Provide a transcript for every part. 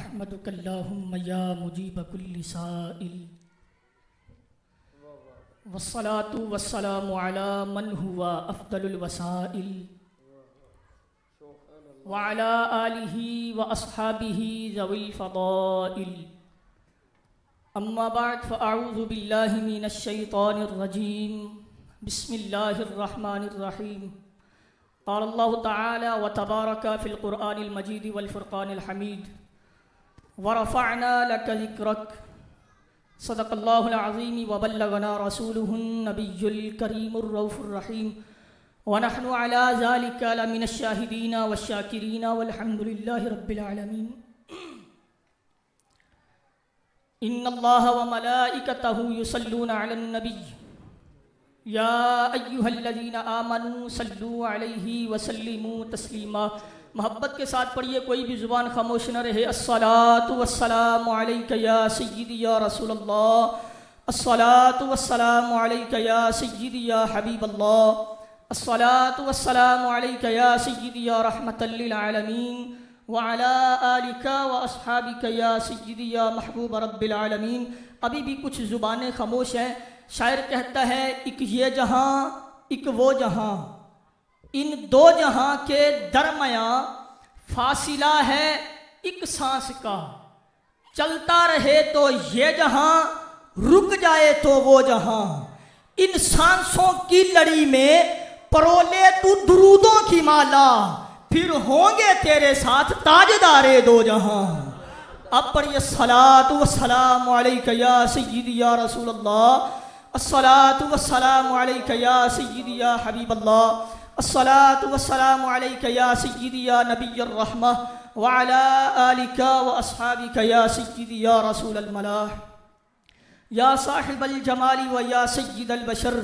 अहमदुकल्लाहुम्मा या मुजीब कुल्लि साइल वस्सलातु वस्सलामु अला मन हुवा अफ़्दलुल वसाइल व अला आलिहि व अस्हाबिहि ज़विल फ़दाइल अम्मा बअद फ़अऊज़ु बिल्लाहि मिनश शैतानिर रजीम बिस्मिल्लाहिर रहमानिर रहीम क़ाल अल्लाहु तआला व तबारका फ़िल क़ुरआनिल मजीद वल फ़ुरक़ानिल हमीद व रफ़अना लका ज़िक्रक सदक़ल्लाहुल अज़ीम व बल्लगना रसूलुहुन नबियुल करीमुर रऊफ़ुर रहीम व नहनु अला ज़ालिका लमिनश शाहिदीन वश्शाकिरीन वल्हम्दुलिल्लाहि रब्बिल आलमीन। इन्नल्लाह व मलाइकतहु युसल्लूना अलन नबी या अय्युहल्लज़ीना आमनू सल्लू अलैहि व सल्लिमू तस्लीमा। मोहब्बत के साथ पढ़िए, कोई भी ज़ुबान खामोश न रहे। अस्सलातु वस्सलामु अलैका या सय्यिदी या रसूलल्लाह, अस्सलातु वस्सलामु अलैका या सय्यिदी या हबीबल्लाह, अस्सलातु वस्सलामु अलैका या सय्यिदी या रहमतल लिल आलमीन व अला आलिका व अस्हाबिका या सय्यिदी या महबूब रब्बिल आलमीन। अभी भी कुछ ज़ुबानें खामोश हैं। शायर कहता है, एक ये जहाँ एक वो जहाँ, इन दो जहाँ के दरमियाँ फासिला है एक सांस का। चलता रहे तो ये जहाँ, रुक जाए तो वो जहाँ। इन सांसों की लड़ी में परोले तू दुरूदों की माला, फिर होंगे तेरे साथ ताजदारे दो जहाँ। अब पढ़िए, सलातु वस्सलामु अलैका या सय्यिदी या रसूलल्लाह, अस्सलातु वस्सलामु अलैका या सय्यिदी या हबीबल्लाह, अस्सलातु वस्सलामु अलैका या सय्यिदी या नबिय्युर रहमह व अला आलिका व अस्हाबिका या सय्यिदी या रसूलल मलाह या साहिबल जमाली व या सय्यिदल बशर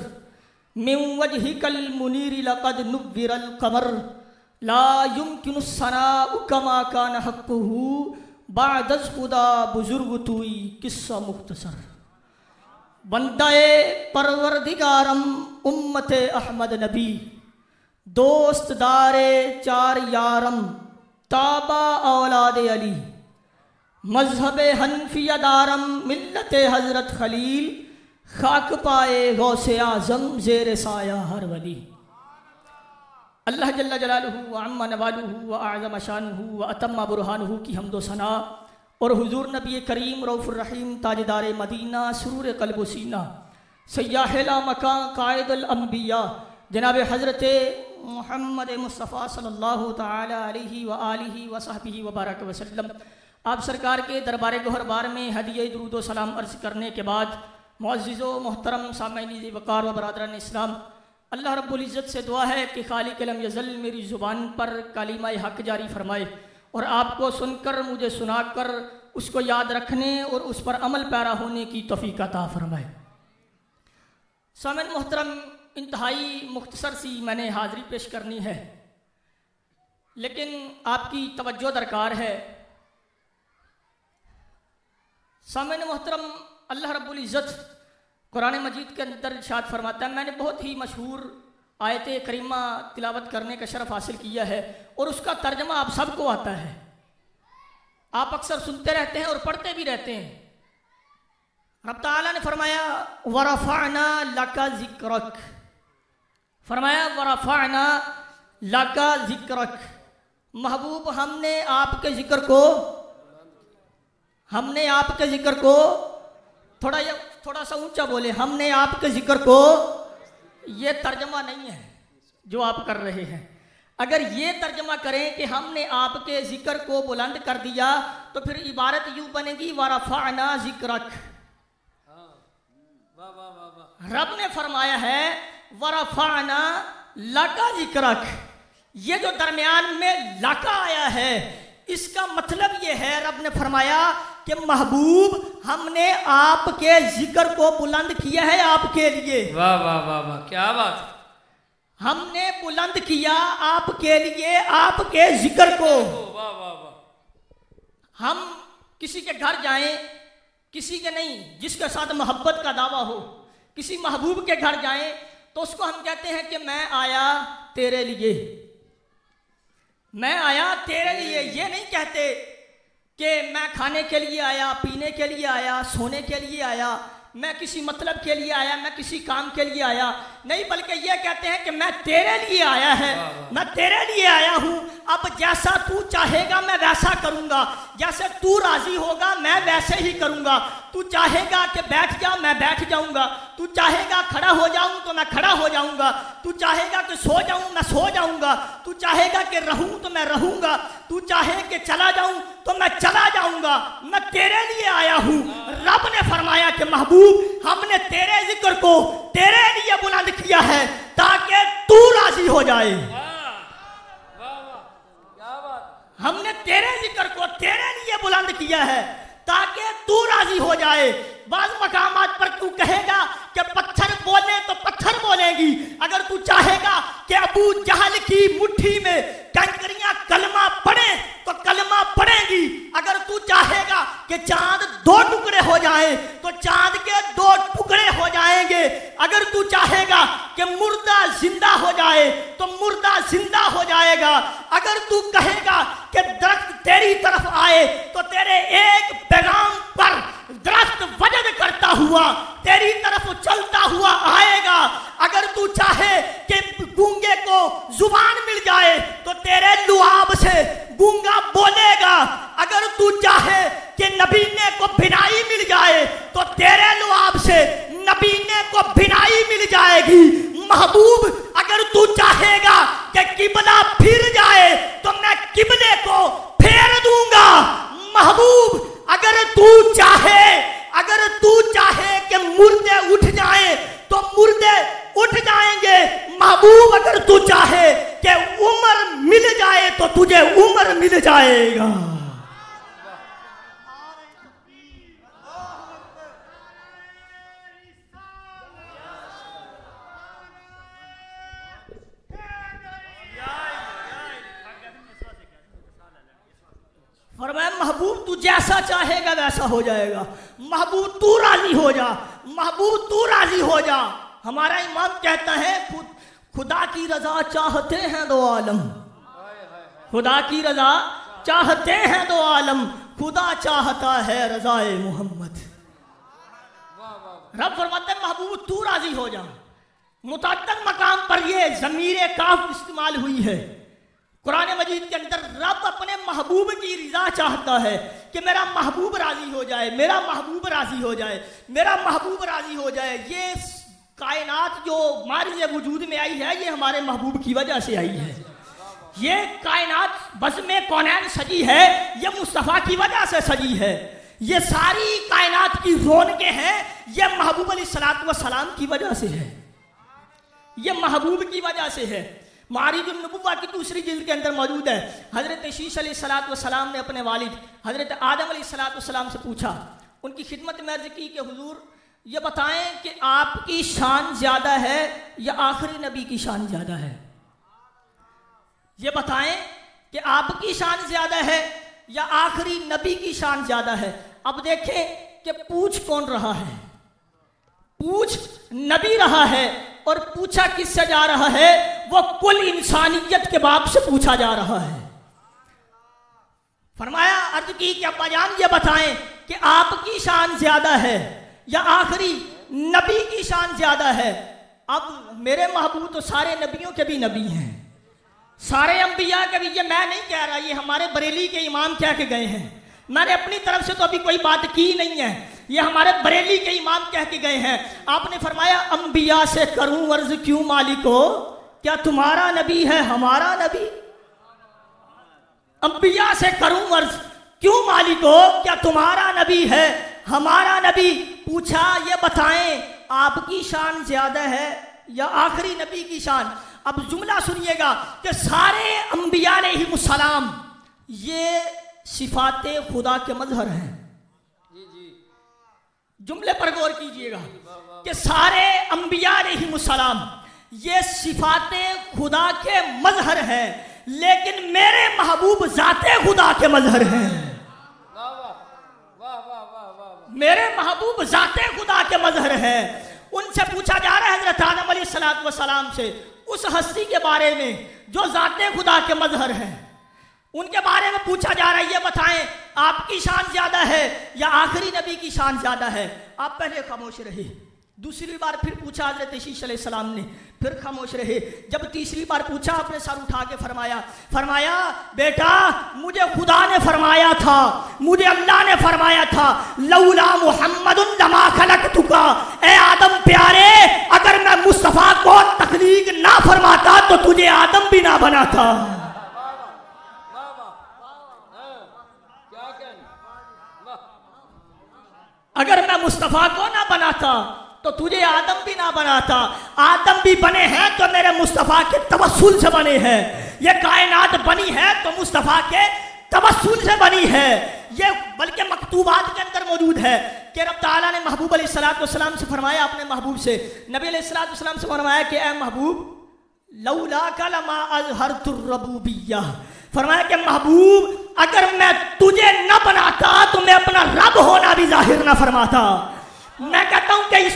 मिन वजहिकल मुनीर लक़द नुव्विरल क़मर ला युमकिनु सनाउ कमा कान हक़्क़ुहु बअदज़ खुदा बुजुर्ग तुई किस्सा मुख्तसर। बंदाए परवरदिगारम उम्मते अहमद नबी, दोस्त दारे चार यारम ताबा औलादे अली, मजहब हनफिया दारम मिल्लते हजरत खलील, खाक पाए गौसे आजम जेर साया हर वली। अल्लाह जल्ला जलालुहु व अम्मा नवालुहु व आज़म शानुहु व अतम्मा बुरहानुहु की हम्दो सना और हुजूर नबी करीम रऊफ़ुर रहीम ताजदार मदीना सुरूर क़ल्ब व सीना सय्याहिला मकान कायदुल अंबिया जनाब हज़रत मोहम्मद मुस्तफ़ा सल्लल्लाहु ताला अलैहि व आलिहि व सहबिहि व बारक वसल्लम। आप सरकार के दरबार गोहरबार में हदिया दुरूद व सलाम अर्ज़ करने के बाद मुअज़्ज़िज़ो मोहतरम सामईन वक़ार व बरादरान इस्लाम, अल्लाह रब्बुल इज़्ज़त से दुआ है कि खालिक़ लम यज़ल मेरी ज़ुबान पर कलीमा हक़ जारी फरमाए और आपको सुनकर मुझे सुनाकर उसको याद रखने और उस पर अमल पैरा होने की तौफ़ीक़ अता फरमाए। सामईन मोहतरम, इंतहाई मुख्तसर सी मैंने हाज़री पेश करनी है, लेकिन आपकी तवज्जो दरकार है। सामईन मोहतरम, अल्लाह रब्बुल इज़्ज़त कुरान मजीद के अंदर इरशाद फरमाता है, मैंने बहुत ही मशहूर आयत करीमा तिलावत करने का शरफ हासिल किया है और उसका तर्जमा आप सबको आता है। आप अक्सर सुनते रहते हैं और पढ़ते भी रहते हैं। रब ताला ने फरमाया वरफ़अना लका ज़िक्रक, फरमाया वरफ़अना लका ज़िक्रक, महबूब हमने आपके ज़िक्र को थोड़ा सा ऊंचा बोले, हमने आपके ज़िक्र को, ये तर्जमा नहीं है जो आप कर रहे हैं। अगर ये तर्जमा करें कि हमने आपके ज़िक्र को बुलंद कर दिया तो फिर इबारत यूं बनेगी वरफ़अना ज़िक्रक। रब ने फरमाया है वरफ़अना लका ज़िक्रक। ये जो दरमियान में लका आया है, इसका मतलब ये है, रब ने फरमाया कि महबूब हमने आपके जिक्र को बुलंद किया है आपके लिए। वाह वाह वाह वाह, क्या बात। हमने बुलंद किया आपके लिए आपके जिक्र को। वाह वाह वाह। हम किसी के घर जाएं, किसी के नहीं, जिसके साथ मोहब्बत का दावा हो, किसी महबूब के घर जाएं तो उसको हम कहते हैं कि मैं आया तेरे लिए, मैं आया तेरे लिए। ये नहीं कहते कि मैं खाने के लिए आया, पीने के लिए आया, सोने के लिए आया, मैं किसी मतलब के लिए आया, मैं किसी काम के लिए आया नहीं, बल्कि ये कहते हैं कि मैं तेरे लिए आया है, मैं तेरे लिए आया हूँ। अब जैसा तू चाहेगा मैं वैसा करूँगा, जैसे तू राजी होगा मैं वैसे ही करूँगा। तू चाहेगा कि बैठ जा मैं बैठ जाऊँगा, तू चाहेगा खड़ा हो जाऊँ तो मैं खड़ा हो जाऊँगा, तू चाहेगा कि सो जाऊँ मैं सो जाऊँगा, तू चाहेगा कि रहूँ तो मैं रहूँगा, तू चाहे कि चला जाऊँ तो मैं चला जाऊँगा। मैं तेरे लिए आया हूँ। रब ने फरमाया कि महबूब हमने तेरे जिक्र को तेरे लिए बुलंद किया है ताकि तू राजी हो जाए। हमने तेरे जिक्र को तेरे लिए बुलंद किया है ताकि तू राजी हो जाए। बाज़ मकामात पर तू कहेगा कि पत्थर बोले तो पत्थर बोलेगी, अगर तू चाहेगा कि अबू जहल की मुट्ठी में कंकरियां कलमा पड़े तो कलमा पड़ेगी, अगर तू चाहेगा कि चांद दो टुकड़े हो जाए तो चांद के दो टुकड़े हो जाएंगे, अगर तू चाहेगा कि मुर्दा जिंदा हो जाए तो मुर्दा जिंदा हो जाएगा, अगर तू कहेगा कि दरख्त तेरी तरफ आए तो तेरे एक पैगाम पर दरख्त वजद करता हुआ तेरी तरफ चलता हुआ आएगा, अगर तू चाहे कि गूंगे को जुबान मिल जाए तो तेरे लुआब से गूंगा बोलेगा, अगर तू चाहे कि नबीने को बिनाई मिल जाए तो तेरे लुआब से नबीने को बिनाई मिल जाएगी। महबूब अगर तू चाहेगा कि किबला फिर जाए तो मैं किबले को फेर दूंगा। महबूब अगर तू चाहे कि मुर्दे उठ जाएं तो मुर्दे उठ जाएंगे। महबूब अगर तू चाहे कि उम्र मिल जाए तो तुझे उम्र मिल जाएगा। फरमाया महबूब तू जैसा चाहेगा वैसा हो जाएगा। महबूब तू राजी हो जा, महबूब तू राजी हो जा। हमारा इमाम कहता है खुदा की रजा चाहते हैं दो आलम, खुदा की रजा चाहते हैं दो आलम, खुदा चाहता है रजाए मोहम्मद। रब फरमाते हैं महबूब तू राजी हो जा। मुतअद्दिद मकाम पर ये ज़मीर काफ इस्तेमाल हुई है कुरान मजीद के अंदर। रब अपने महबूब की रजा चाहता है कि मेरा महबूब राजी हो जाए, मेरा महबूब राजी हो जाए, मेरा महबूब राजी हो जाए। ये कायनात जो हमारे वजूद में आई है ये हमारे महबूब की वजह से आई है। ये कायनात बज़्म कौनैन सजी है ये मुस्तफ़ा की वजह से सजी है। ये सारी कायनात की रौनकें हैं ये महबूब अलैहिस्सलातु वस्सलाम की वजह से है, ये महबूब की वजह से है। मारिजुन नबुव्वा की दूसरी जिल्द के अंदर मौजूद है। हजरत शीश अलैहिस्सलातु वस्सलाम ने अपने वालिद हजरत आदम अलैहिस्सलातु वस्सलाम से पूछा, उनकी खिदमत में अर्ज की कि हुजूर ये बताएं कि आपकी शान ज्यादा है या आखिरी नबी की शान ज्यादा है। ये बताएं कि आपकी शान ज्यादा है या आखिरी नबी की शान ज्यादा है। अब देखें कि पूछ कौन रहा है, पूछ नबी रहा है और पूछा किससे जा रहा है, वो कुल इंसानियत के बाप से पूछा जा रहा है। फरमाया अर्ज की कि अब्बा जान ये बताएं कि आपकी शान ज्यादा है या आखिरी नबी की शान ज्यादा है। अब मेरे महबूब तो सारे नबियों के भी नबी हैं, सारे अंबिया के भी। ये मैं नहीं कह रहा, ये हमारे बरेली के इमाम कह के गए हैं, मैंने अपनी तरफ से तो अभी कोई बात की नहीं है, ये हमारे बरेली के इमाम कह के गए हैं। आपने फरमाया अंबिया से करूं अर्ज क्यों मालिको, क्या तुम्हारा नबी है हमारा नबी। अंबिया से करूं अर्ज क्यों मालिको, क्या तुम्हारा नबी है हमारा नबी। पूछा ये बताएं आपकी शान ज्यादा है या आखिरी नबी की शान। अब जुमला सुनिएगा कि सारे अंबिया अलैहिमुस्सलाम ये सिफाते खुदा के मजहर हैं। जुमले पर गौर कीजिएगा कि सारे अंबिया अलैहिमुस्सलाम ये सिफाते खुदा के मजहर हैं, लेकिन मेरे महबूब जाते खुदा के मजहर हैं। मेरे महबूब जाते खुदा के मजहर हैं। उनसे पूछा जा रहा है हजरत आदम अलैहिस्सलातु वस्सलाम से उस हस्ती के बारे में जो जाते खुदा के मजहर है। उनके बारे में पूछा जा रहा है, ये बताएं आपकी शान ज्यादा है या आखिरी नबी की शान ज्यादा है? आप पहले खामोश रहे। दूसरी बार फिर पूछा हजरत शीशा अलैहिस्सलाम ने, फिर खामोश रहे। जब तीसरी बार पूछा, आपने सर उठा के फरमाया बेटा मुझे खुदा ने फरमाया था, मुझे अल्लाह ने फरमाया था, लौला मुहम्मदुन लमा खलक़तुका, ए आदम प्यारे, अगर मैं मुस्तफ़ा को तख्लीक ना फरमाता तो तुझे आदम भी ना बनाता। अगर मैं मुस्तफ़ा को ना बनाता तो तुझे आदम भी ना बनाता। आदम भी बने हैं तो मेरे मुस्तफ़ा के तवस्सुल से बने हैं। ये कायनात बनी है तो मुस्तफ़ा के तवस्सुल से बनी है। ये बल्कि मकतूबात के अंदर मौजूद है कि रब ताला ने महबूब अलैहिस्सलाम से फरमाया, अपने महबूब से, नबी अलैहिस्सलाम से फरमाया कि ए महबूब लौला कलमा अज़हरतुर रबूबिय्या, फरमाया कि महबूब अगर मैं तुझे न बनाता तो मैं अपना रब होना भी जाहिर ना फरमाता। मैं कहता हूं कि इस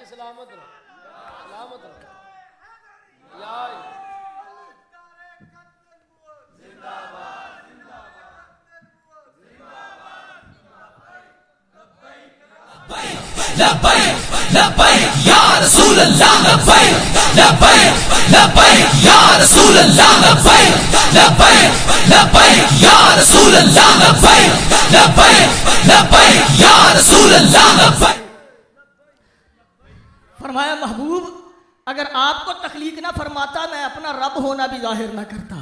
सलामत लब्बैक या रसूल अल्लाह, लब्बैक या रसूल अल्लाह, लब्बैक या रसूल अल्लाह, लब्बैक या रसूल अल्लाह। फरमाया महबूब अगर आपको तख्लीक ना फरमाता मैं अपना रब होना भी जाहिर ना करता।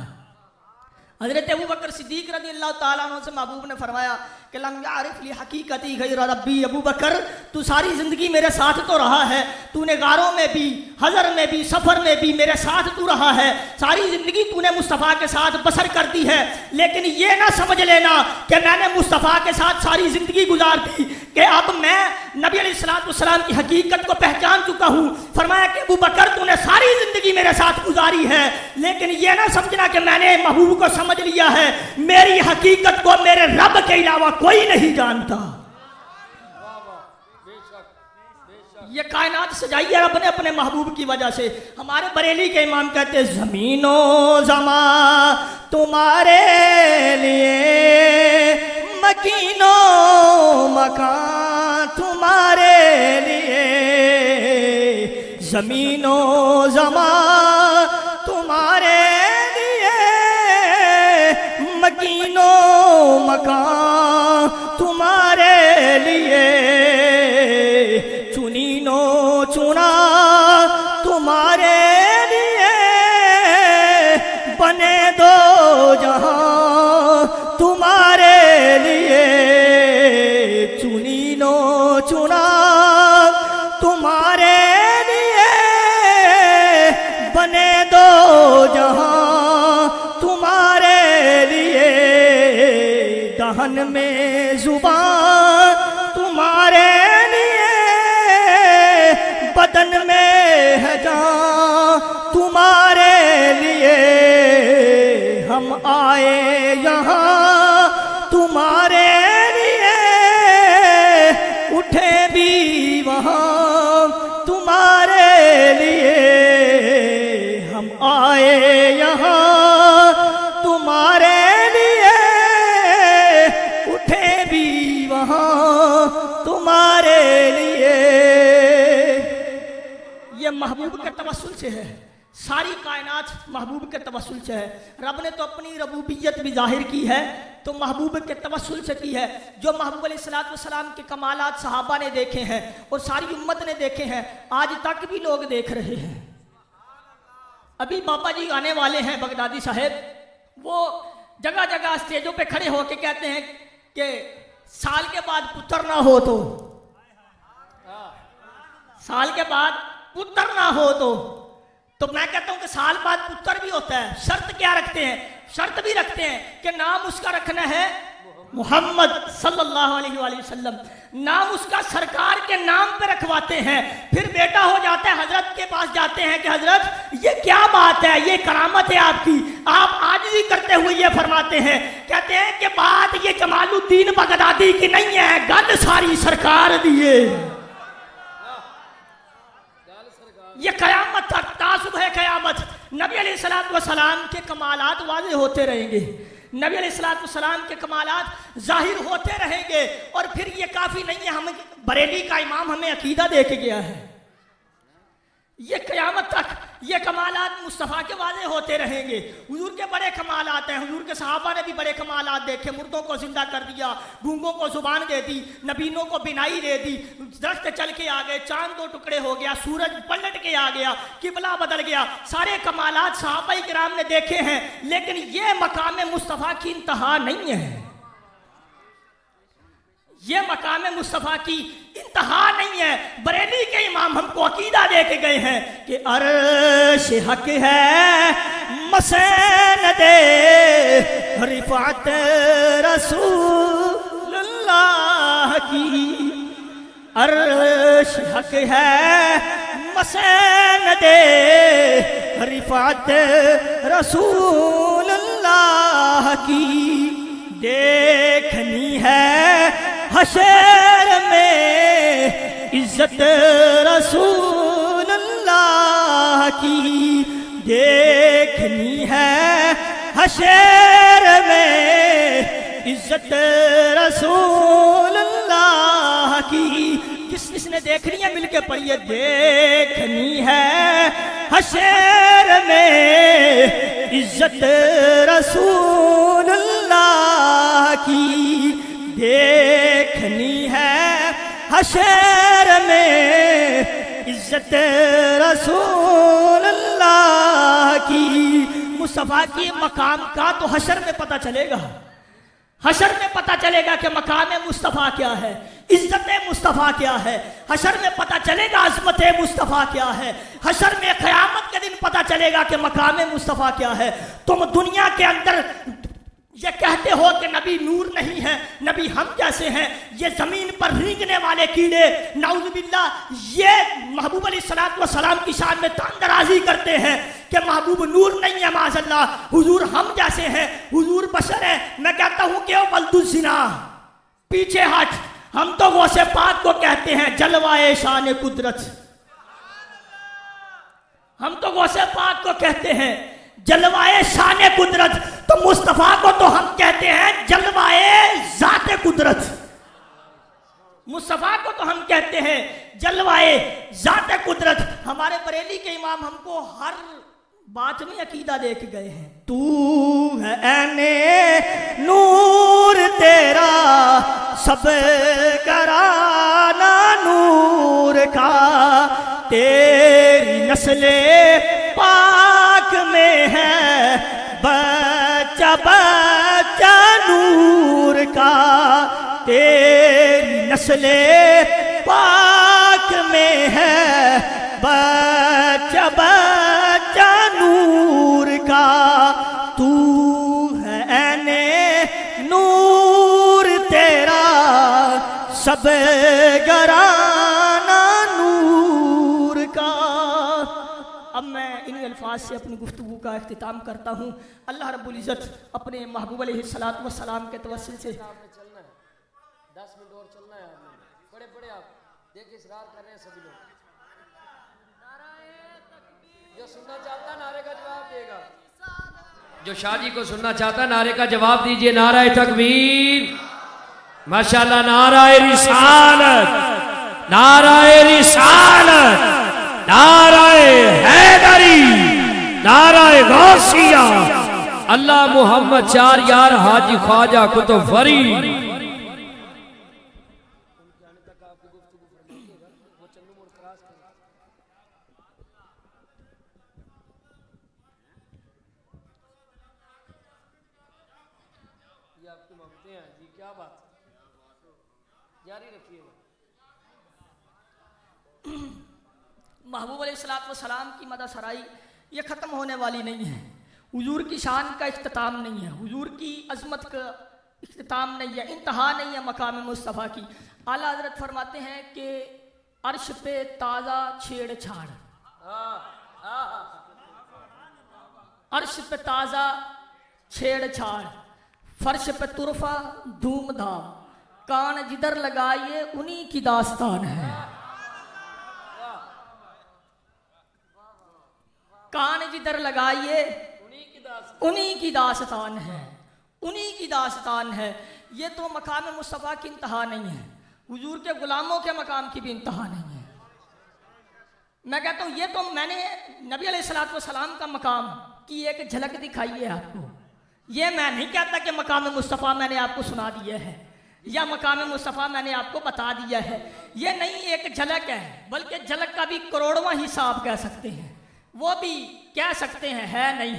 हज़रत अबू बकर सिद्दीक रज़ी अल्लाह ताला अन्हु से महबूब ने फरमाया कि लम यारिफ ली हकीकती गैर रब्बी, अबू बकर तू सारी ज़िंदगी मेरे साथ तो रहा है, तूने गारों में भी, हज़र में भी, सफ़र में भी मेरे साथ तू रहा है, सारी ज़िंदगी तूने मुस्तफ़ा के साथ बसर कर दी है, लेकिन ये ना समझ लेना कि मैंने मुस्तफ़ा के साथ सारी ज़िंदगी गुजार दी कि अब मैं नबी अलैहिस्सलाम की हकीकत को पहचान चुका हूँ। फरमाया कि अबू बकर तूने सारी ज़िंदगी मेरे साथ गुजारी है, लेकिन ये ना समझना कि मैंने महबूब को समझ लिया है, मेरी हकीकत को मेरे रब के अलावा कोई नहीं जानता। ये कायनात सजाई है रब ने अपने महबूब की वजह से। हमारे बरेली के इमाम कहते हैं ज़मीनो ज़मा तुम्हारे लिए, मकीनो मकान तुम्हारे लिए, ज़मीनो ज़मा तुम्हारे लिए, मकीनो मकान तुम्हारे लिए, चुनीनो चुना तुम्हारे लिए, बने दो जहां तुम्हारे लिए, चुनीनो चुना तुम्हारे लिए, बने दो जहां तुम्हारे लिए, दहन में जुबान तुम्हारे लिए, बदन में है जान तुम्हारे लिए, हम आए यहाँ तुम्हारे लिए, उठे भी वहाँ तुम्हारे लिए, हम आए यहाँ तुम्हारे लिए, उठे भी वहाँ तुम्हारे लिए। ये महबूब के तवस्सुल से है, सारी कायनात महबूब के तवस्सुल से है। रब ने तो अपनी रबूबियत भी जाहिर की है तो महबूब के तवस्सुल से की है। जो महबूब अलैहिस्सलाम के कमालात सहाबा ने देखे हैं और सारी उम्मत ने देखे हैं, आज तक भी लोग देख रहे हैं। अभी बाबा जी आने वाले हैं बगदादी साहेब, वो जगह जगह स्टेजों पे खड़े होके कहते हैं कि साल के बाद पुत्र ना हो तो, साल के बाद पुत्र ना हो तो मैं कहता हूं कि साल बाद पुत्र भी होता है। शर्त क्या रखते हैं? शर्त भी रखते हैं कि नाम उसका रखना है मोहम्मद सल्लल्लाहु अलैहि वसल्लम, नाम उसका सरकार के नाम पे रखवाते हैं। फिर बेटा हो जाता है, हजरत के पास जाते हैं कि हजरत ये क्या बात है, ये करामत है आपकी, आप आजिज़ी करते हुए ये फरमाते हैं, कहते हैं कि बात ये जमालुद्दीन बगदादी की नहीं है, गल सारी सरकार दी है। ये कयामत तक सुबह क़यामत नबी अलैहिस्सलाम के कमालात वाज़े होते रहेंगे, नबी अलैहिस्सलाम के कमालात जाहिर होते रहेंगे। और फिर ये काफ़ी नहीं है, हम बरेली का इमाम हमें अकीदा दे के गया है, ये क़यामत तक ये कमालात मुस्तफ़ा के वाज़े होते रहेंगे। हुजूर के बड़े कमालात हैं, हुजूर के सहाबा ने भी बड़े कमालात देखे, मुर्दों को जिंदा कर दिया, गूंगों को जुबान दे दी, नबीनों को बिनाई दे दी, दरख्त चल के आ गए, चांद 2 टुकड़े हो गया, सूरज पलट के आ गया, किबला बदल गया। सारे कमालात सहाबा किराम ने देखे हैं, लेकिन ये मकाम मुस्तफ़ा की इंतहा नहीं है, ये मकाम मुस्तफ़ा की इंतहा नहीं है। बरेली के इमाम हमको अकीदा दे के गए हैं कि अर्श हक है मसैन दे रिफात रसूलुल्लाह की, अर्श हक है मसैन दे रिफात रसूलुल्लाह की, देखनी है हशर में इज्जत रसूलुल्लाह की, देखनी है हशर में इज्जत रसूलुल्लाह की। किसने देखनी है मिलके पढ़िए, देखनी है हशर में इज्जत रसूलुल्लाह की, देखनी है हशर में इज्जत रसूलुल्लाह की। मुस्तफ़ा के मकाम का तो हशर में पता चलेगा, हशर में पता चलेगा कि मकाम मुस्तफ़ा क्या है, इज्जत मुस्तफ़ा क्या है, हशर में पता चलेगा अज़मत मुस्तफ़ा क्या है, हशर में क़यामत के दिन पता चलेगा कि मकाम मुस्तफ़ा क्या है। तुम दुनिया के अंदर ये कहते हो कि नबी नूर नहीं है, नबी हम कैसे हैं, ये जमीन पर रेंगने वाले कीड़े नाउज़ुबिल्लाह, ये महबूब अलैहिस्सलाम की शान में तानदराजी करते हैं कि महबूब नूर नहीं है, माज़अल्लाह हुजूर हम जैसे हैं, हुजूर बशर है। मैं कहता हूं कि ओ वल्दुज़िना पीछे हट, हम तो गौसे पाक को कहते हैं जलवाए शान कुदरत, हम तो गौसे पाक को कहते हैं जलवाए शान कुदरत, तो मुस्तफ़ा को तो हम कहते हैं जलवाए ज़ाते कुदरत, मुस्तफ़ा को तो हम कहते हैं जलवाए ज़ाते कुदरत। हमारे बरेली के इमाम हमको हर बात में अकीदा दे के गए हैं, तू है ऐने नूर तेरा सब कराना नूर का, तेरी नस्ले पाक में है बच्चा बच्चा नूर का, तेरी नस्ले पाक में है बच्चा बच्चा नूर का, तू है ऐने नूर तेरा सब घराना नूर का। अब मैं इन अल्फाज से अपनी गुफ्तगू का इख्तिताम करता हूँ। अल्लाह रब्बुल इज़्ज़त अपने महबूब अलैहिस्सलाम के तवस्सुल से 10 मिनट और चलना है आपने, बड़े बड़े आप देखिए इसरार कर रहे हैं सभी लोग, जो सुनना चाहता है नारे का जवाब देगा, जो शाह जी को सुनना चाहता है नारे का जवाब दीजिए, नाराए तकबीर, माशाल्लाह, नाराए रिसालत, नाराए रिसालत, नाराए हैदरी, नाराए गौसिया, अल्लाह मोहम्मद 4 यार हाजी ख्वाजा कुतुब फरीद। महबूब अलैहिस्सलाम की मदद सराई ये ख़त्म होने वाली नहीं है, हुजूर की शान का इख्तिताम नहीं है, हुजूर की अज़मत का इख्तिताम नहीं है, इंतहा नहीं है मकाम मुस्तफ़ा की। आला हज़रत फरमाते हैं कि अर्श पे ताज़ा छेड़छाड़, अर्श पे ताज़ा छेड़छाड़, फर्श पे तुरफा धूमधाम, कान जिधर लगाइए उन्हीं की दास्तान है। कान जिधर लगाइए उन्हीं की दास्तान है, उन्हीं की दास्तान है। ये तो मकाम मुस्तफ़ा की इंतहा नहीं है, हुजूर के गुलामों के मकाम की भी इंतहा नहीं है। मैं कहता हूँ ये तो मैंने नबी अलैहिस्सलाम का मकाम की एक झलक दिखाई है आपको। ये मैं नहीं कहता कि मकाम मुस्तफ़ा मैंने आपको सुना दिया है या मकाम मुस्तफ़ा मैंने आपको बता दिया है। ये नहीं, एक झलक है, बल्कि झलक का भी करोड़वां हिसाब कह सकते हैं, वो भी कह सकते हैं, है नहीं।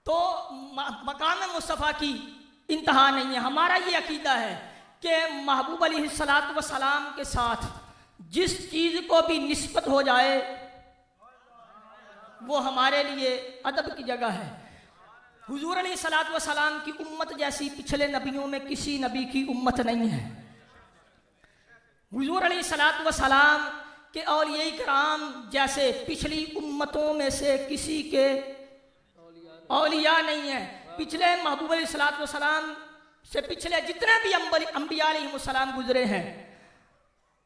तो मकाम मुस्तफ़ा की इंतहा नहीं है। हमारा ये अकीदा है कि महबूब अलैहिस्सलाम के साथ जिस चीज़ को भी निस्बत हो जाए वो हमारे लिए अदब की जगह है। हुजूर अलैहिस्सलाम की उम्मत जैसी पिछले नबियों में किसी नबी की उम्मत नहीं है। हुजूर अलैहिस्सलाम के औलिया किराम जैसे पिछली उम्मतों में से किसी के औलिया नहीं है। पिछले महबूब अलैहिस्सलाम से पिछले जितने भी अंबिया अलैहिस्सलाम गुजरे हैं,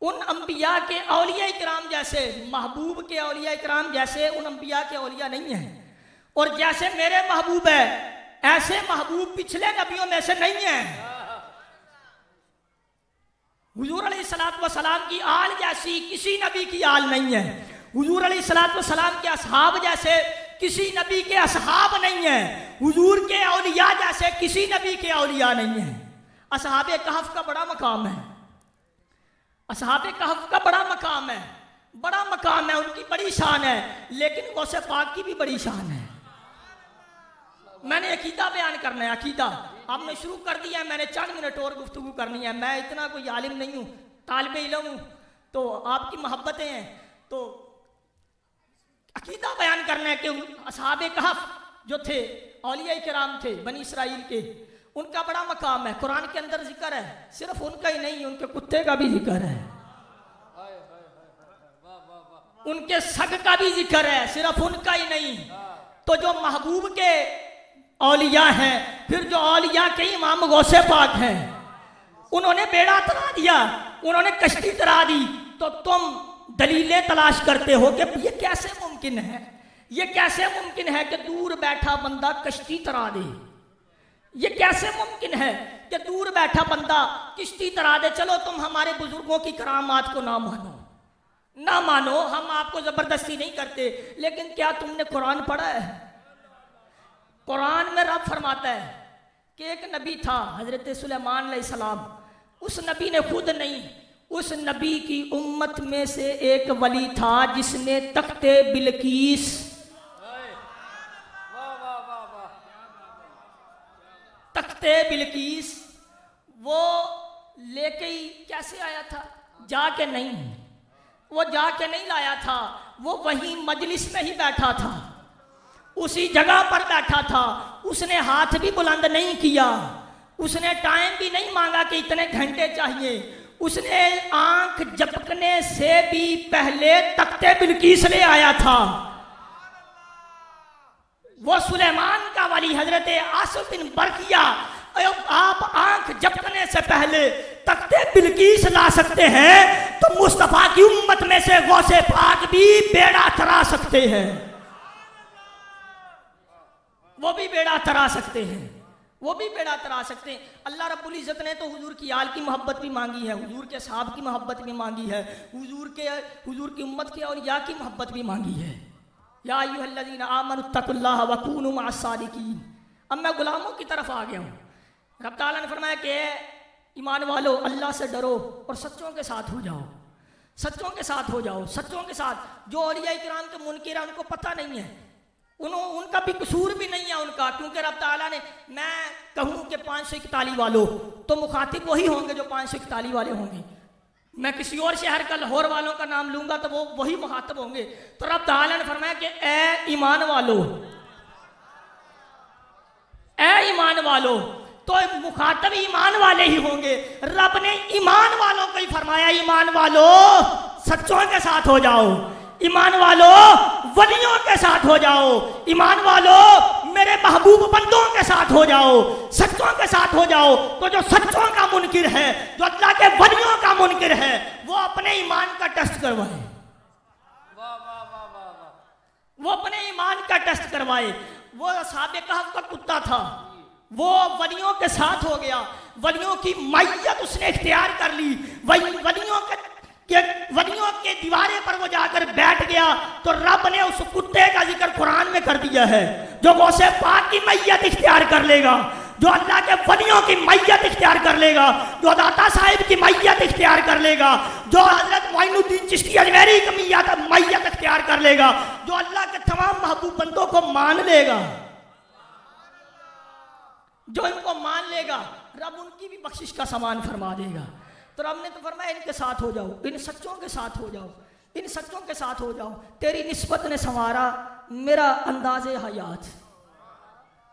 उन अंबिया के औलिया किराम जैसे, महबूब के औलिया किराम जैसे उन अंबिया के औलिया नहीं है। और जैसे मेरे महबूब है ऐसे महबूब पिछले नबियों में से नहीं है। हुजूर अलैहिस्सलाम की आल जैसी किसी नबी की आल नहीं है। हुजूर अलैहिस्सलाम के असहाब जैसे किसी नबी के असहाब नहीं है। हुजूर के औलिया जैसे किसी नबी के औलिया नहीं है। असहाबे कहफ का बड़ा मकाम है, असहाबे कहफ का बड़ा मकाम है, बड़ा मकाम है, उनकी बड़ी शान है, लेकिन गौसे पाक की भी बड़ी शान है। मैंने अकीदा बयान करना है, अकीदा आपने शुरू कर दिया है, मैंने 4 मिनट और गुफ्तगू करनी है। मैं इतना कोई आलिम नहीं हूँ, तालिबे इल्म हूँ, तो आपकी मोहब्बतें हैं, तो अकीदा बयान करना है कि असहाबे कहफ जो थे औलिया किराम थे बनी इसराइल के, उनका बड़ा मकाम है। कुरान के अंदर जिक्र है, सिर्फ उनका ही नहीं, उनके कुत्ते का भी जिक्र है, उनके सग का भी जिक्र है, सिर्फ उनका ही नहीं। तो जो महबूब के औलिया हैं, फिर जो औलिया के इमाम गौसे पाक हैं, उन्होंने बेड़ा तरा दिया, उन्होंने कश्ती तरा दी, तो तुम दलीलें तलाश करते हो कि ये कैसे मुमकिन है, ये कैसे मुमकिन है कि दूर बैठा बंदा कश्ती तरा दे, ये कैसे मुमकिन है कि दूर बैठा बंदा किश्ती तरा दे। चलो तुम हमारे बुजुर्गों की करामात को ना मानो, ना मानो, हम आपको जबरदस्ती नहीं करते, लेकिन क्या तुमने कुरान पढ़ा है? कुरान में रब फरमाता है कि एक नबी था हजरत सुलेमान अलैहिस्सलाम, उस नबी ने खुद नहीं, उस नबी की उम्मत में से एक वली था जिसने तख्ते बिलकीस, तख्ते बिलकीस वो लेके ही कैसे आया था? जाके नहीं, वो जाके नहीं लाया था, वो वहीं मजलिस में ही बैठा था, उसी जगह पर बैठा था। उसने हाथ भी बुलंद नहीं किया, उसने टाइम भी नहीं मांगा कि इतने घंटे चाहिए, उसने आंख झपकने से भी पहले तख्ते बिलकीस ले आया था। वो सुलेमान का वली हजरत आसिफ बिन बरकिया, आप आंख झपकने से पहले तख्ते बिलकीस ला सकते हैं, तो मुस्तफा की उम्मत में से गौसे पाक भी बेड़ा तरा सकते हैं, वो भी बेड़ा तरा सकते हैं, वो भी बेड़ा तरा सकते हैं। अल्लाह रब्बुल इज़्ज़त ने तो हुजूर की आल की मोहब्बत भी मांगी है, हुजूर के साहब की मोहब्बत भी मांगी है, हुजूर की उम्मत के और या की मोहब्बत भी मांगी है। या अय्युहल्लज़ीना आमनुत्तकुल्लाह व कूनू मअस्सादिकीन। अब मैं गुलामों की तरफ आ गया हूँ। रब ताला ने फरमाया कि ईमान वालो अल्लाह से डरो और सच्चों के साथ हो जाओ, सच्चों के साथ हो जाओ, सच्चों के साथ। जो औलिया किराम के मुनकिर है उनको पता नहीं है, उनका भी कसूर भी नहीं है उनका, क्योंकि रब ताला ने, मैं कहूँ कि 541 वालों, तो मुखातिब वही होंगे जो 541 वाले होंगे। मैं किसी और शहर का लाहौर वालों का नाम लूंगा तो वो वही मुखातिब होंगे। तो रब ताला ने फरमाया कि ए ईमान वालों, ए ईमान वालों, तो मुखातिब ईमान वाले ही होंगे। रब ने ईमान वालों को ही फरमाया, ईमान वालों सच्चों के साथ हो जाओ, ईमान वालों वलियों के साथ हो जाओ, ईमान वालों मेरे महबूब बंदों के साथ हो जाओ, सच्चों के साथ हो जाओ। तो जो सच्चों का मुनकिर है, जो अल्लाह के वलियों का मुनकिर है, वो अपने ईमान का टेस्ट करवाए, वो अपने ईमान का टेस्ट करवाए। वो असहाबे कहफ का कुत्ता था, वो वलियों के साथ हो गया, वलियों की मैयत उसने इख्तियार कर ली, वलियों के दीवारे पर वो जाकर बैठ गया। तो रब ने उस कुत्ते का जिक्र कुरान में कर दिया है। जो गौसे पाक की मैयत इख्तियार कर लेगा, जो अल्लाह के वलियों की मैयत इख्तियार कर लेगा, जो दाता साहिब की मैयत इख्तियार कर लेगा, जो हजरत मोइनुद्दीन चिश्ती अजमेरी की मैयत इख्तियार कर लेगा, जो अल्लाह के तमाम महबूब बंदों को मान लेगा, जो इनको मान लेगा, रब उनकी भी बख्शिश का सामान फरमा देगा। तो रब ने तो फरमाया इनके साथ हो जाओ, इन सच्चों के साथ हो जाओ, इन सच्चों के साथ हो जाओ। तेरी निस्बत ने संवारा मेरा अंदाज़े हयात।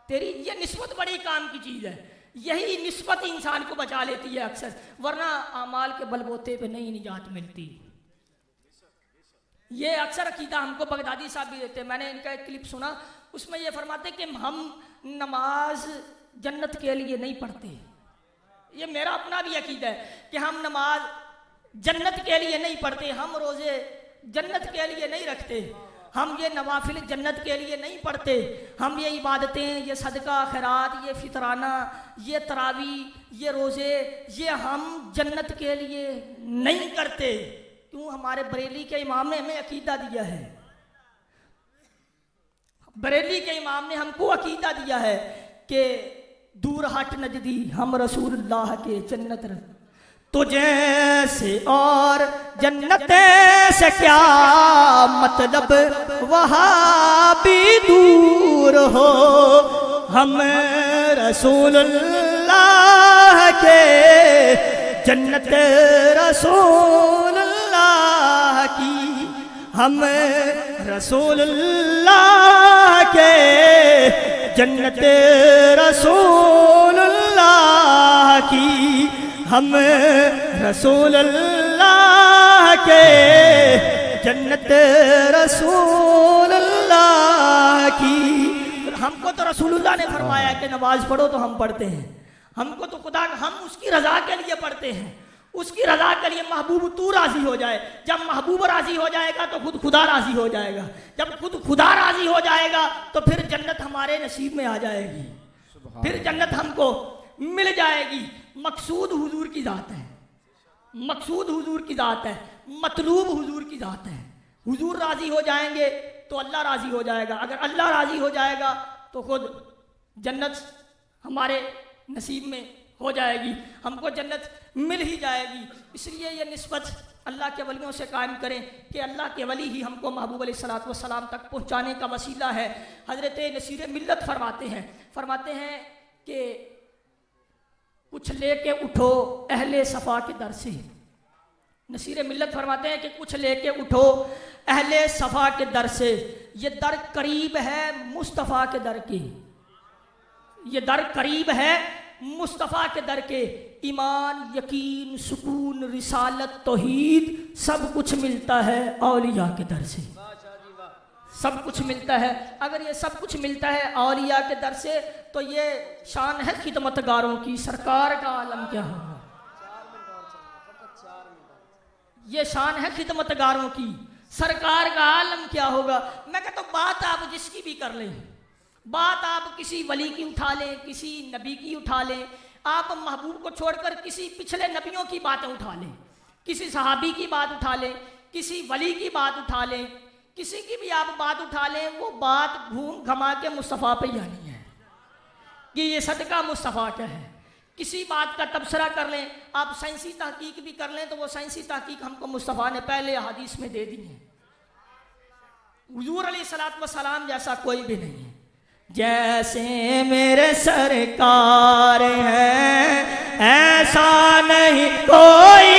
तेरी ये निस्बत बड़ी काम की चीज़ है। यही निस्बत इंसान को बचा लेती है अक्सर, वरना आमाल के बलबोते पे नहीं निजात मिलती। ये अक्सर अकीदा हमको बगदादी साहब भी देते। मैंने इनका एक क्लिप सुना, उसमें ये फरमाते कि हम नमाज जन्नत के लिए नहीं पढ़ते। ये मेरा अपना भी अकीदा है कि हम नमाज जन्नत के लिए नहीं पढ़ते, हम रोज़े जन्नत के लिए नहीं रखते, हम ये नवाफिल जन्नत के लिए नहीं पढ़ते, हम ये इबादतें, ये सदका खैरात, ये फितराना, ये तरावी, ये रोज़े, ये हम जन्नत के लिए नहीं करते। क्यों? हमारे बरेली के इमाम ने हमें अकीदा दिया है, बरेली के इमाम ने हमको अकीदा दिया है कि दूर हट नजदी हम रसूलुल्लाह के जन्नत तुझे से और जन्नत से क्या मतलब, वहाँ भी दूर हो हम रसूलुल्लाह के जन्नत रसूलुल्लाह की, हम रसूलुल्लाह के जन्नत रसूलुल्लाह की, हम रसूलुल्लाह के जन्नत रसूलुल्लाह की। हमको तो रसूलुल्लाह ने फरमाया कि नमाज पढ़ो तो हम पढ़ते हैं। हमको तो खुदा, हम उसकी रजा के लिए पढ़ते हैं, उसकी रजा के लिए। महबूब तू राजी हो जाए, जब महबूब राजी हो जाएगा तो खुद खुदा राजी हो जाएगा, जब खुद खुदा राजी हो जाएगा तो फिर जन्नत हमारे नसीब में आ जाएगी, फिर जन्नत हमको मिल जाएगी। मकसूद हुजूर की जात है, मकसूद हुजूर की जात है, मतलूब हुजूर की जात है। हुजूर राजी हो जाएंगे तो अल्लाह राजी हो जाएगा, अगर अल्लाह राजी हो जाएगा तो खुद जन्नत हमारे नसीब में हो जाएगी, हमको जन्नत मिल ही जाएगी। इसलिए ये निस्बत अल्लाह के वलियों से कायम करें कि अल्लाह के वली ही हमको महबूब अलैहिस्सलातु वस्सलाम तक पहुँचाने का वसीला है। हज़रत नसीर मिल्लत फरमाते हैं कि कुछ लेके उठो अहले सफ़ा के दर से। नसीर मिल्लत फरमाते हैं कि कुछ लेके उठो अहले सफ़ा के दर से, ये दर करीब है मुस्तफ़ा के दर के, ये दर करीब है मुस्तफ़ा के दर के। ईमान, यकीन, सुकून, रिसालत, तौहीद सब कुछ मिलता है औलिया के दर से, सब कुछ मिलता है। अगर ये सब कुछ मिलता है औलिया के दर से तो ये शान है खिदमतगारों की, सरकार का आलम क्या होगा। ये शान है खिदमतगारों की, सरकार का आलम क्या होगा। मैं कहता हूँ बात आप जिसकी भी कर लें, बात आप किसी वली की उठा लें, किसी नबी की उठा लें, आप महबूब को छोड़कर किसी पिछले नबियों की बातें उठा लें, किसी सहाबी की बात उठा लें, किसी वली की बात उठा लें, किसी की भी आप बात उठा लें, वो बात घूम घमा के मुस्तफ़ा पे ही आनी है कि ये सदका मुस्तफ़ा क्या है। किसी बात का तबसरा कर लें, आप साइंसी तहकीक भी कर लें तो वो साइंसी तहकीक हमको मुस्तफ़ा ने पहले हदीस में दे दी है। हुजूर अलैहिस्सलातु वस्सलाम जैसा कोई भी नहीं है। जैसे मेरे सरकार हैं ऐसा नहीं कोई,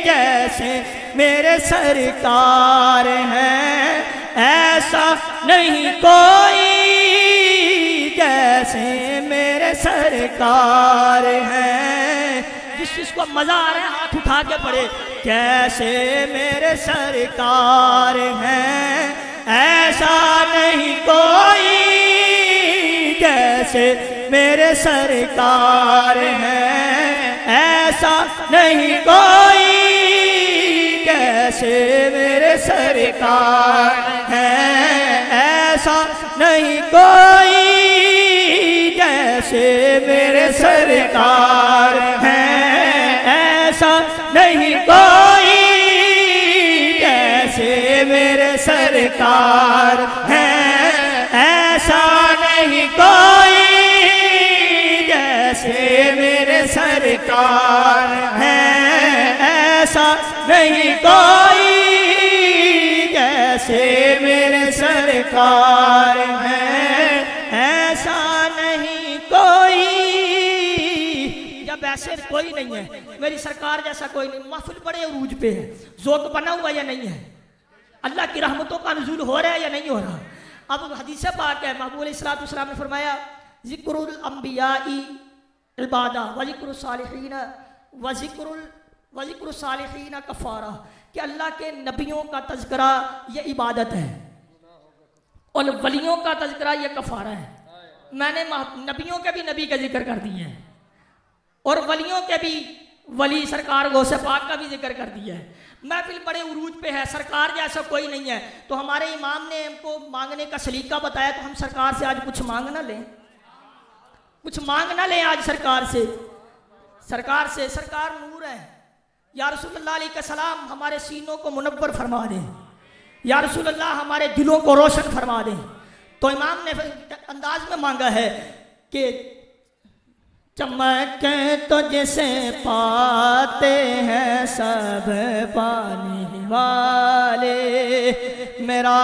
जैसे मेरे सरकार हैं ऐसा नहीं कोई, जैसे मेरे सरकार हैं। जिसको मजा आ रहा है हाथ उठा के पढ़े। कैसे मेरे सरकार हैं ऐसा नहीं कोई, जैसे मेरे सरकार हैं ऐसा नहीं कोई, जैसे मेरे सरकार हैं, ऐसा नहीं कोई जैसे मेरे सरकार हैं, ऐसा नहीं कोई जैसे मेरे सरकार हैं, ऐसा नहीं कोई जैसे मेरे सरकार हैं, ऐसा नहीं कोई जैसे मेरे सरकार हैं, ऐसा नहीं कोई। जब ऐसे कोई नहीं है, मेरी सरकार जैसा कोई नहीं, महफिल बड़े उरूज पे है, ज़ौक़ बना हुआ या नहीं है, अल्लाह की रहमतों का नुज़ूल हो रहा है या नहीं हो रहा। अब हदीस पाक है, महबूब अलैहिस्सलाम ने फरमाया ज़िक्रुल अंबियाई इबादा व ज़िक्रुस सालिहीन व ज़िक्रुस सालिहीन कफ़ारा, कि अल्लाह के नबियों का तज़किरा ये इबादत है और वलियों का तज़किरा ये कफ़ारा है। मैंने नबियों के भी नबी का जिक्र कर दिए हैं और वलियों के भी वली सरकार गौसे पाक का भी जिक्र कर दिया है। महफिल बड़े उरूज पे है, सरकार जैसा कोई नहीं है। तो हमारे इमाम ने हमको मांगने का सलीका बताया, तो हम सरकार से आज कुछ मांग ना लें, कुछ मांग ना लें आज सरकार से। सरकार नूर है। या रसूलुल्लाह अलैहिस्सलाम हमारे सीनों को मुनव्वर फरमा दें, या रसूलुल्लाह हमारे दिलों को रोशन फरमा दें। तो इमाम ने अंदाज में मांगा है कि चमके तुझसे पाते हैं सब पाने वाले, मेरा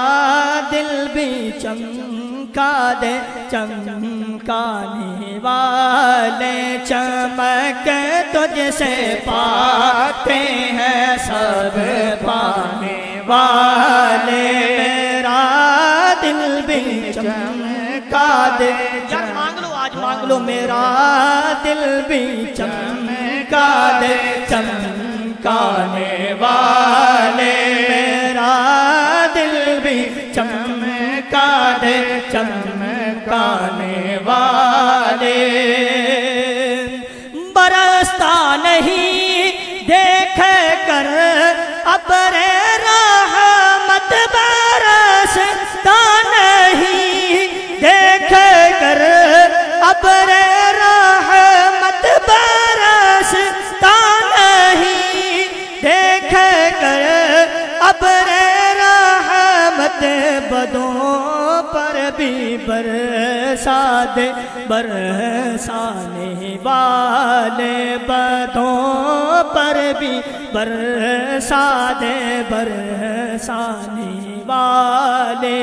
दिल भी चमका दे चमकाने वाले, चमके तुझसे पाते हैं सब पाने वाले, मेरा दिल भी चमका दे। यार मांग लो, आज मांग लो, मेरा दिल भी चमका दे चमकाने वाले, मेरा दिल भी चमका दे चमकाने वाले। बरसता नहीं देख कर अबरे रहमत, बरसता नहीं देख कर अबरे रहमत, बरसता नहीं देख कर अबरे रहमत, बदों पर भी बरसा दे बरसाने वाले, बदों पर भी बरसा दे बरसाने वाले।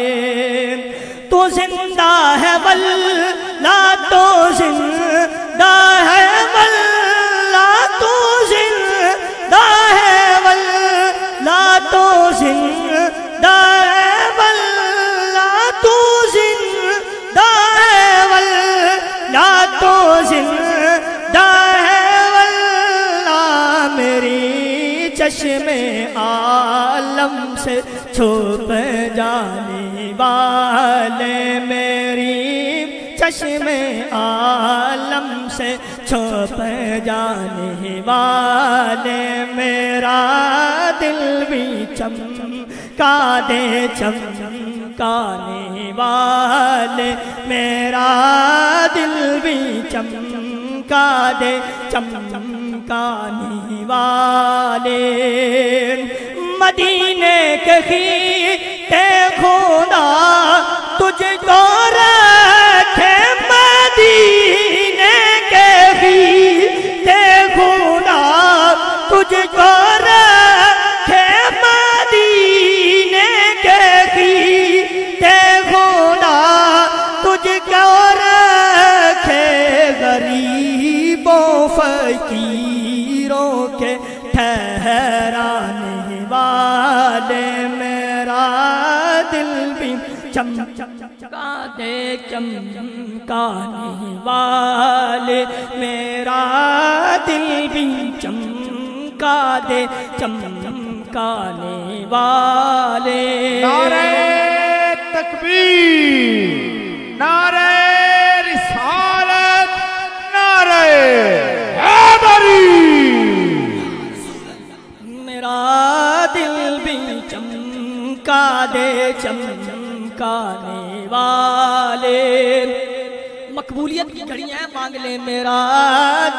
तो जिंदा है वल्ला, तो जिंदा है वल्ला, तो जिंदा है वल्ला, तो जिंदा है वल्ला, तो जिंदा है वल्ला, तो जिंदा है वल्ला, मेरी चश्मे आलम से छुप जाने वाले, मेरी चश्मे आलम से छुप जाने वाले, मेरा दिल भी चमका दे चमकाने वाले, मेरा दिल भी चमका दे चमकाने वाले। मदीने के खीते खुदा तुझको रखे, मदीने के खीते खुदा तुझको रखे, मदीने के खीते खुदा तुझको रखे, गरीबों फकीरों के ठहराने वाले, मेरा दिल भी चमका दे चमकाने वाले, मेरा दिल भी चमका दे चमकाने वाले। नारे तकबीर, नारे रिसालत, नारे हैदरी। मेरा दिल चमकाने वाले। मकबूलियत की घड़ियां मांग ले मेरा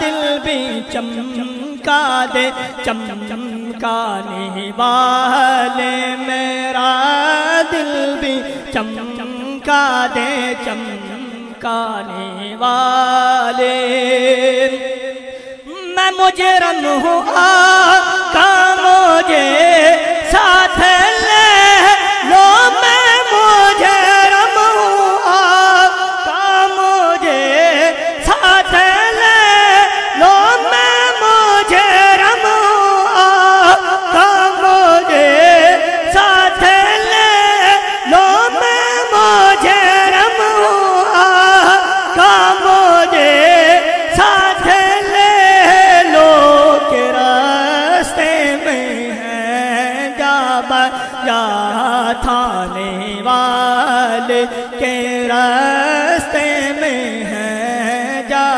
दिल भी चमका दे, चमकाने वाले मेरा दिल भी चमका दे, चमकाने वाले। मैं मुजरम हूँ आका मुझे साथ ले लो, मैं मुजरम हूँ आका मुझे साथ ले लो, मैं मुजरम हूँ आका मुझे साथ ले लो, मैं मुजरम हूँ आका मुझे साथ ले लो। के रास्ते में है जा थाने वाले, के रास्ते में है जा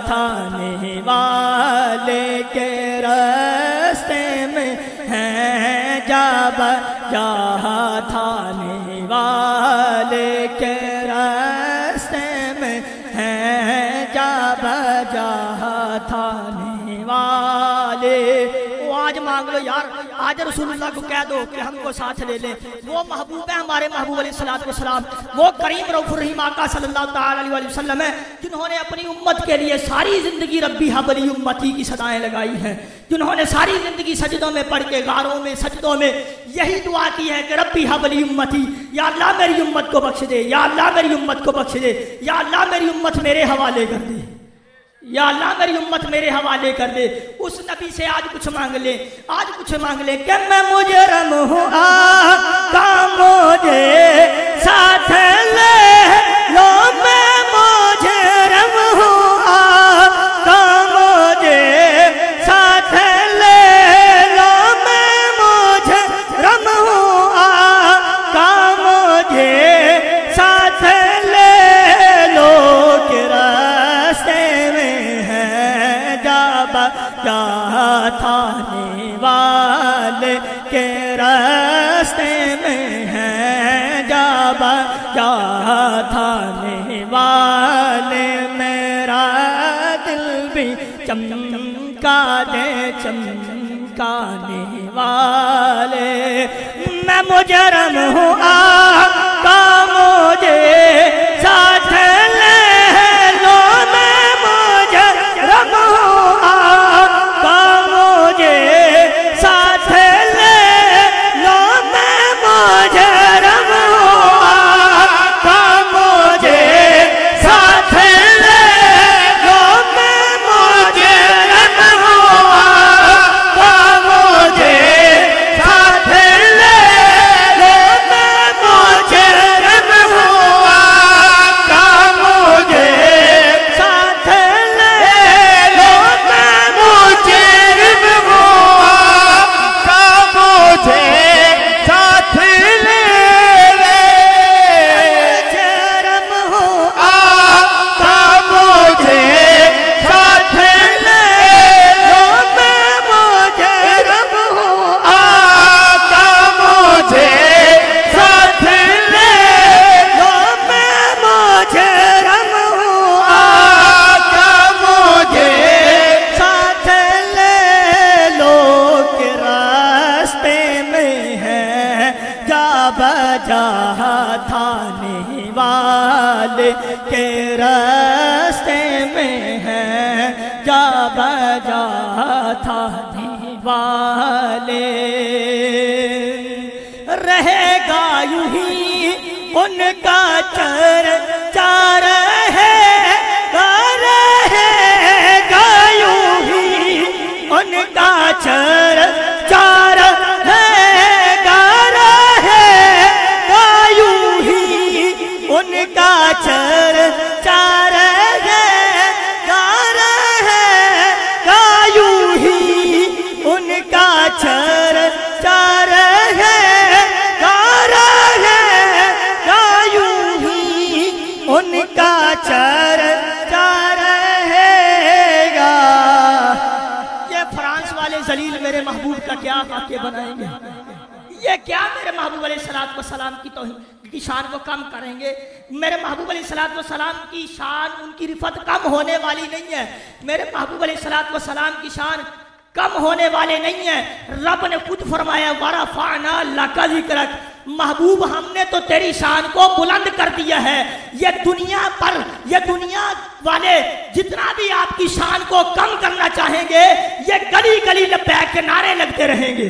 थाने वाले, के रास्ते में है जा थाने वाले, के रास्ते में है जा थाने वाले। वो आज मांग लो यार, आज रसूलुल्लाह को कह दो कि हमको साथ ले ले। वो महबूब है हमारे महबूब अलैहिस्सलातु वस्सलाम, वो करीम रऊफुर रहीम आका सल्लल्लाहु तआला अलैहि वसल्लम है, जिन्होंने अपनी उम्मत के लिए सारी जिंदगी रब्बी हबली उम्मती की सदाएं लगाई हैं, जिन्होंने सारी जिंदगी सजदों में पढ़ के, गारों में, सजदों में यही दुआ की है कि रब्बी हबली उम्मती, या अल्लाह मेरी उम्मत को बख्श दे, या अल्लाह मेरी उम्मत को बख्श दे, या अल्लाह मेरी उम्मत मेरे हवाले कर दे, या अल्लाह मेरी उम्मत मेरे हवाले कर दे। उस नबी से आज कुछ मांग ले, आज कुछ मांग ले कि मैं मुजरम हूँ आका मुझे साथ ले लो, मैं मुजरम हूँ आका मुझे साथ ले लो, मैं मुजरम हूँ आका मुझे साथ ले लो। के रास्ते थाने वाले, के रास्ते में है जा थाने वाले, मेरा दिल भी चमका दे, चमकाने वाले। मैं मुजरम हूँ आका मुझे साथ ले लो, मैं मुजरम हूँ आका मुझे साथ ले लो, मैं मुजरम हूँ आका मुझे साथ ले लो, मैं मुजरम हूँ आका मुझे साथ ले लो, मैं मुजरम हूँ आका मुझे साथ ले लो, मैं मुजरम हूँ आका मुझे साथ ले मुजरम हूँ आका मुझे साथ ले लो, मैं मुजरम हूँ आका मुझे साथ ले लो, मैं मुजरम हूँ आका मुझे साथ ले लो। के रास्ते में है जा थाने वाले, के रास्ते में है जा थाने वाले। रहेगा यूं ही उनका चर्चा रहेगा, रहेगा यूं ही उनका चर्चा रहेगा, रहेगा यूं ही उनका चर्चा रहेगा, रहेगा यूं ही उनका चर्चा रहेगा, रहेगा यूं ही उनका चर्चा रहेगा। ये फ्रांस वाले जलील मेरे महबूब का क्या वाक़या बनाएंगे, ये क्या मेरे महबूब अलैहिस्सलातु वस्सलाम की तौहीद की शान को कम करेंगे? मेरे महबूब अलैहिस्सलातु वस्सलाम की शान, उनकी रिफत कम होने वाली नहीं है। मेरे महबूब अलैहिस्सलातु वस्सलाम की शान कम होने वाले नहीं है। रब ने खुद फरमाया वरफ़अना लका ज़िक्रक, महबूब हमने तो तेरी शान को बुलंद कर दिया है। ये दुनिया पर, ये दुनिया वाले जितना भी आपकी शान को कम करना चाहेंगे, ये गली गली लब्बैक के नारे लगते रहेंगे।